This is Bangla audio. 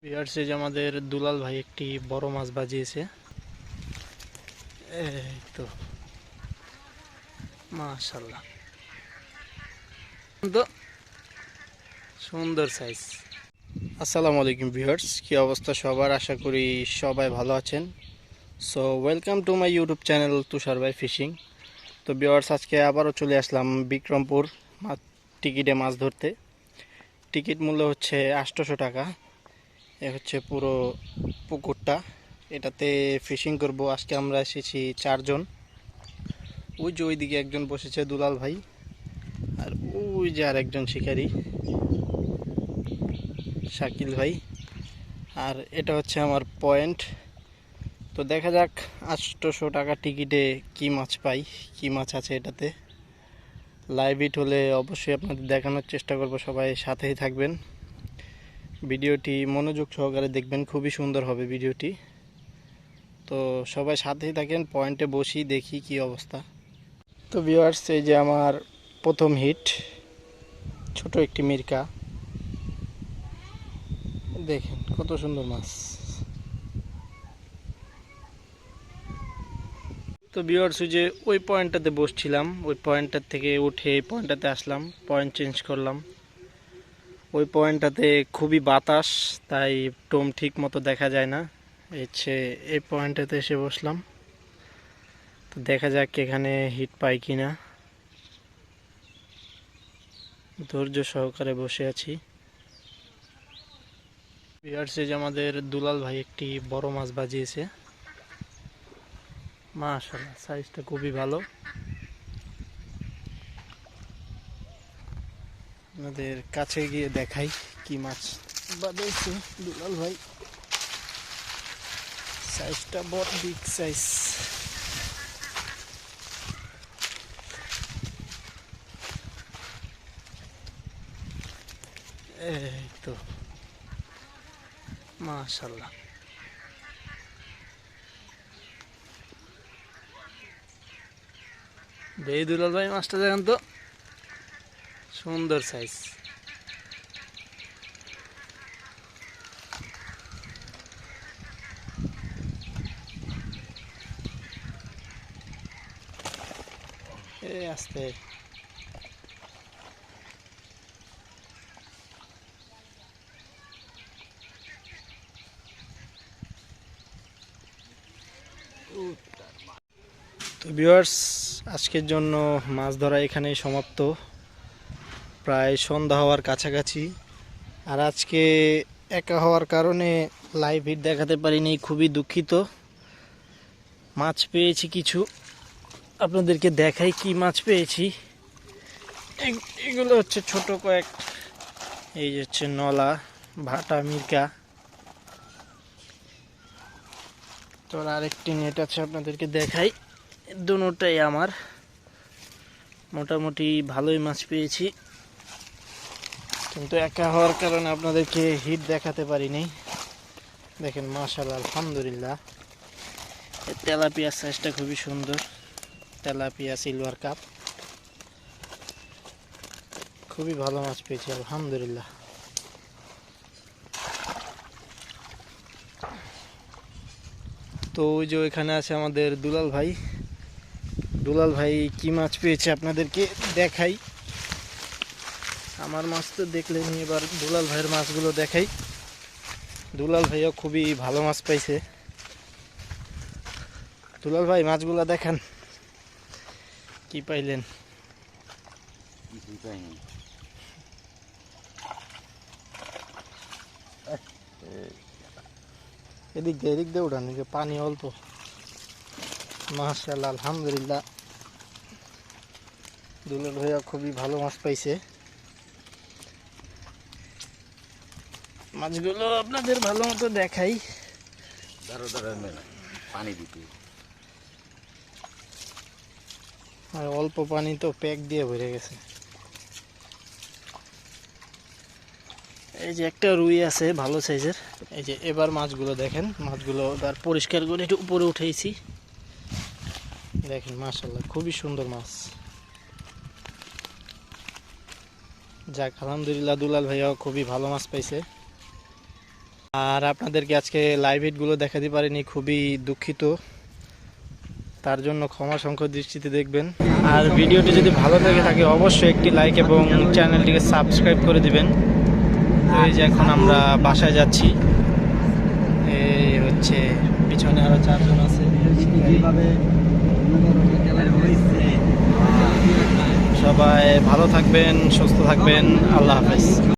ভিউয়ার্স, যে আমাদের দুলাল ভাই একটি বড় মাছ বাজিয়েছে। এই তো মাশাআল্লাহ, তো সুন্দর সাইজ। আসসালামু আলাইকুম ভিউয়ার্স, কি অবস্থা সবার? আশা করি সবাই ভালো আছেন। So welcome to my YouTube channel Tushar ভাই ফিশিং। তো ভিউয়ার্স, আজকে আবারও চলে আসলাম বিক্রমপুর টিকিটে মাছ ধরতে। টিকিট মূল্য হচ্ছে 800 টাকা। এ হচ্ছে পুরো পুকুরটা, এটাতে ফিশিং করব। আজকে আমরা এসেছি 4 জন। ওই যে ওইদিকে একজন বসেছে দুলাল ভাই, আর ওই যে আর একজন শিকারী শাকিল ভাই, আর এটা হচ্ছে আমার পয়েন্ট। তো দেখা যাক 800 টাকা টিকিটে কি মাছ পাই, কি মাছ আছে এটাতে। লাইভ হিট হলে অবশ্যই আপনাদের দেখানোর চেষ্টা করব, সবাই সাথেই থাকবেন। ভিডিওটি মনোযোগ সহকারে দেখবেন, খুবই সুন্দর হবে ভিডিওটি। তো সবাই সাথেই থাকেন, পয়েন্টে বসি, দেখি কি অবস্থা। তো ভিউয়ার্স, এই যে আমার প্রথম হিট, ছোট একটি মিরকা। দেখেন কত সুন্দর মাছ। তো ভিউয়ার্স, ওই যে ওই পয়েন্টটাতে বসছিলাম, ওই পয়েন্টটার থেকে উঠে এই পয়েন্টটাতে আসলাম, পয়েন্ট চেঞ্জ করলাম। ওই পয়েন্টটাতে খুবই বাতাস, তাই টোম ঠিক মতো দেখা যায় না। হচ্ছে এই পয়েন্টটাতে এসে বসলাম। তো দেখা যাক এখানে হিট পাই কিনা। ধৈর্য সহকারে বসে আছি। ভিউয়ার্স, যে আমাদের দুলাল ভাই একটি বড় মাছ বাজিয়েছে। মাশাআল্লাহ, সাইজটা খুবই ভালো। আপনাদের কাছে গিয়ে দেখাই কি মাছ বাজিয়েছে দুলাল ভাই। সাইজটা বড়, বিগ সাইজ। এই তো মাশাআল্লাহ। দেই দুলাল ভাই, মাছটা দেখেন তো, সুন্দর সাইজ। এই আস্তে। তো ভিউয়ার্স, আজকের জন্য মাছ ধরা এখানেই সমাপ্ত। প্রায় সন্ধ্যা হওয়ার কাছাকাছি। আর আজকে একা হওয়ার কারণে লাইভ হিট দেখাতে পারিনি, খুবই দুঃখিত। মাছ পেয়েছি কিছু, আপনাদেরকে দেখাই কি মাছ পেয়েছি। এগুলো হচ্ছে ছোট কয়েক, এই যে হচ্ছে নলা, ভাটা, মিরকা। তো আরেকটি নেট আছে, আপনাদেরকে দেখাই। দুটোটাই আমার। মোটামুটি ভালোই মাছ পেয়েছি, কিন্তু একা হওয়ার কারণে আপনাদেরকে হিট দেখাতে পারিনি। দেখেন মাশাআল্লাহ, আলহামদুলিল্লাহ। তেলাপিয়া সাইজটা খুবই সুন্দর, তেলাপিয়া সিলভার কাপ। খুবই ভালো মাছ পেয়েছি আলহামদুলিল্লাহ। তো ওই যে ওইখানে আছে আমাদের দুলাল ভাই। দুলাল ভাই কি মাছ পেয়েছে আপনাদেরকে দেখাই। আমার মাছ তো দেখলেন, এবার দুলাল ভাইয়ের মাছগুলো দেখাই। দুলাল ভাইও খুবই ভালো মাছ পাইছে। দুলাল ভাই, মাছগুলো দেখান, কি পাইলেন? এদিক দিয়ে উঠান, পানি অল্প। মাশাআল্লাহ, আলহামদুলিল্লাহ। দুলাল ভাইয়া খুবই ভালো মাছ পাইছে। মাছগুলো আপনাদের ভালো মতো দেখাই। পানি দিতে আর অল্প পানি তো প্যাক দিয়ে ভরে গেছে। এই যে একটা রুই আছে ভালো সাইজের। এই যে এবার মাছগুলো দেখেন, মাছগুলো আর পরিষ্কার করে একটু উপরে উঠেছি। দেখেন মাশাআল্লাহ, খুবই সুন্দর মাছ। যাক আলহামদুলিল্লাহ, দুলাল ভাইয়া খুবই ভালো মাছ পাইছে। আর আপনাদেরকে আজকে লাইভ হিটগুলো দেখাতে পারিনি, খুবই দুঃখিত, তার জন্য ক্ষমা সংখ্যক দৃষ্টিতে দেখবেন। আর ভিডিওটি যদি ভালো থাকে অবশ্যই একটি লাইক এবং চ্যানেলটিকে সাবস্ক্রাইব করে দিবেন। তো এই যে এখন আমরা বাসায় যাচ্ছি, এই হচ্ছে পিছনে আরো 4 জন আছে। সবাই ভালো থাকবেন, সুস্থ থাকবেন, আল্লাহ হাফেজ।